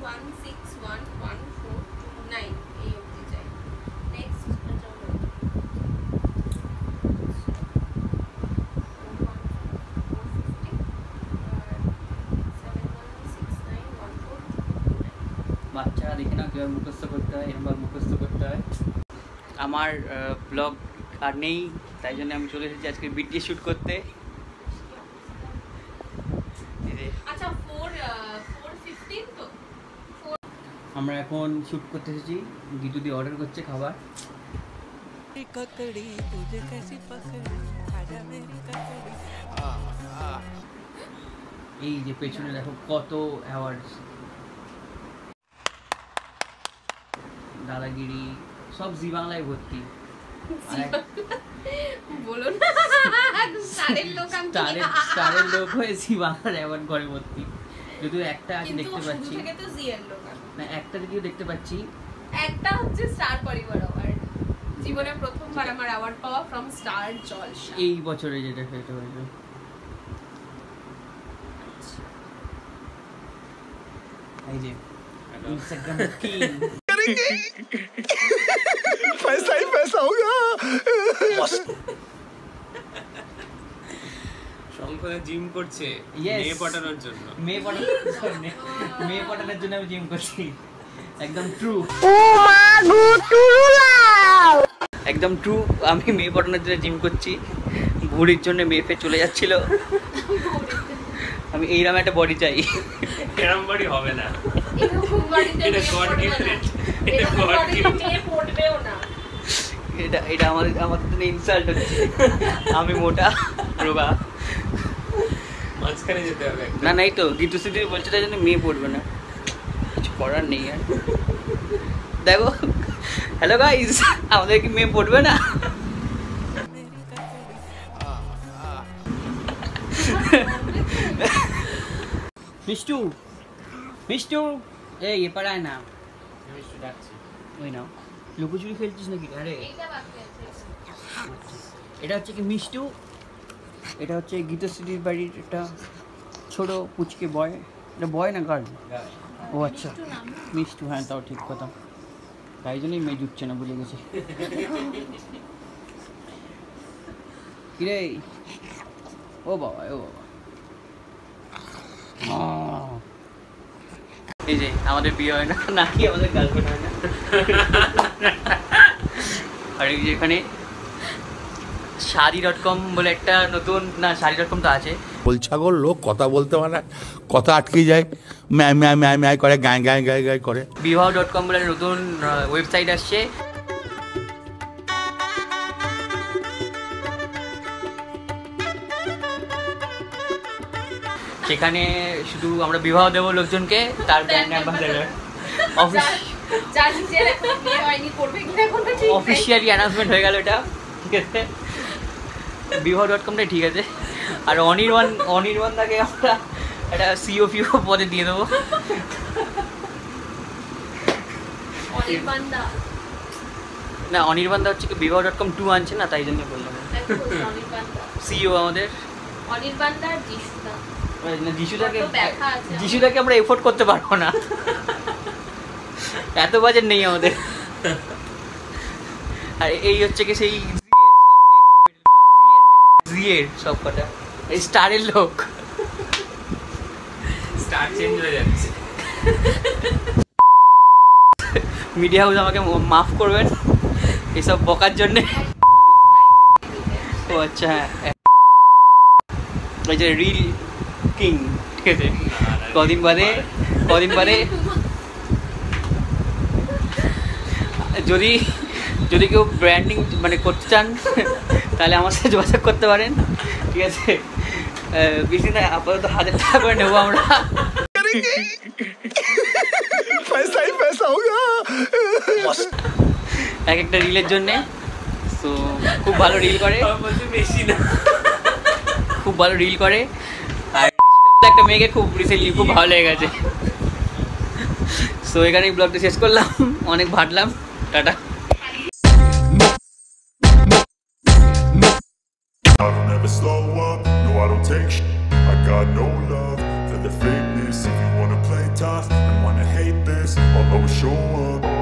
71611429 এই অবধি চাই। নেক্সট বাচ্চারা দেখে না কীভাবে মুখস্থ করতে হয়, এরকম মুখস্থ করতে হয়। আমার ব্লগ আর নেই, তাই জন্য আমি চলে এসেছি আজকে ভিডিও শ্যুট করতে। আচ্ছা 4:15 তো আমরা এখন শ্যুট করতে এসেছি। গিটুদি অর্ডার করছে খাবার। এই যে পেছনে দেখো কত অ্যাওয়ার্ডস, দাদাগিরি সব জি বাংলায় ভর্তি। বলো না স্টারের লোক হয়ে জি বাংলার অ্যাওয়ার্ড করে ভর্তি। যদিও একটা আছে দেখতে পাচ্ছি, না একটা যদিও দেখতে পাচ্ছি, একটা হচ্ছে স্টার পরিবার অ্যাওয়ার্ড। জীবনে প্রথমবার আমার অ্যাওয়ার্ড পাওয়া ফ্রম স্টার জলসা এই বছরে যেটা সেটা হয়েছে। এই যে इंस्टाग्राम किंग पैसा ही पैसा होगा। সংকোচে জিম করছে মেয়ে পটানোর জন্য। মেয়ে পটানোর জন্য আমি জিম করছি। একদম ট্রু, একদম ট্রু। আমি মেয়ে পটানোর জন্য জিম করছি। ভুড়ির জন্য মেয়ে ফে চলে যাচ্ছিল। আমি এইরকম একটা বডি চাই। এরকম বডি হবে না, এটা গড গিফটেড, এটা গড গিফটেড পড়বেও না। এটা আমাদের জন্য ইনসাল্ট হচ্ছে। আমি মোটা রোগা, মাঝখানে যেতে হবে। না নাই তো গিটু সিদ্ধি বলছে তাই জন্য মেয়ে পড়বে না, কিছু করার নেই আর। দেখো হ্যালো গাইস, আমাদের কি মেয়ে পড়বে না? মিষ্টু মিষ্টু এই এ পাড়ায় না, মিষ্টু ডাকছি। ওই নাও লুকোচুরি খেলছিস নাকি? আরে এটা হচ্ছে কি মিষ্টু, এটা হচ্ছে গীতা সিটির বাড়ির একটা ছোট পুচকে বয়। এটা বয় না গার্ল? ও আচ্ছা মিষ্টু, হ্যাঁ তাও ঠিক কথা, তাই জন্যই মেয়ে জুটছে না, ভুলে গেছি। কিরে ও বাবা, ও বাবা। এই যে আমাদের বিয়ে হয় না নাকি আমাদের গার্লফ্রেন্ড হয় না। আর এই যে এখানে শাদি.com বলে একটা নতুন, না শাদি.com তো আছে, बोल छागल लोग कथा बोलते माना कथा आटके जाए म्याय म्याय म्याय म्याय करे गाय गाय गाय गाय करे। বিবাহ.com বলে নতুন ওয়েবসাইট আসছে। সেখানে শুধু আমরা বিবাহ দেবো লোকজনকে, তার ব্র্যান্ড অ্যাম্বাসেডর অফিসিয়ালি অ্যানাউন্সমেন্ট হয়ে গেল এটা, ঠিক আছে। বিবাহ.comটাই ঠিক আছে। আর অনির্বাণদাকে আমরা একটা সিওপিও পদে দিয়ে দেবো। না অনির্বাণদা হচ্ছে কি বিবাহ.com 2 আনছে না, তাই জন্য বললাম। সিও আমাদের যিশুদাকে আমরা এফোর্ড করতে পারবো না, এত বাজেট নেই আমাদের। আর এই হচ্ছে কি সেই জিয়ের সব কটা স্টারের লোক, স্টার চেঞ্জ হয়ে যাচ্ছে। মিডিয়া হাউস আমাকে মাফ করবেন এসব বকার জন্যে। ও আচ্ছা হ্যাঁ, ওই যে রিল কিং, ঠিক আছে। কদিন বাদে যদি কেউ ব্র্যান্ডিং মানে করতে চান তাহলে আমার সাথে যোগাযোগ করতে পারেন, ঠিক আছে। বেশি না, আপাতত 1000 টাকা করে নেবো আমরা। पैसा ही पैसा होगा। এক একটা রিলের জন্যে। তো খুব ভালো রিল করে, বেশি না, খুব ভালো রিল করে। আর একটা মেয়েকে খুব রিসেন্টলি খুব ভালো লেগে গেছে। সো এখানেই ব্লগটা শেষ করলাম, অনেক ভাটলাম, tata. I don't ever slow up, no I don't take shit. I got no love for the fakeness. If you wanna play tough and wanna hate show up.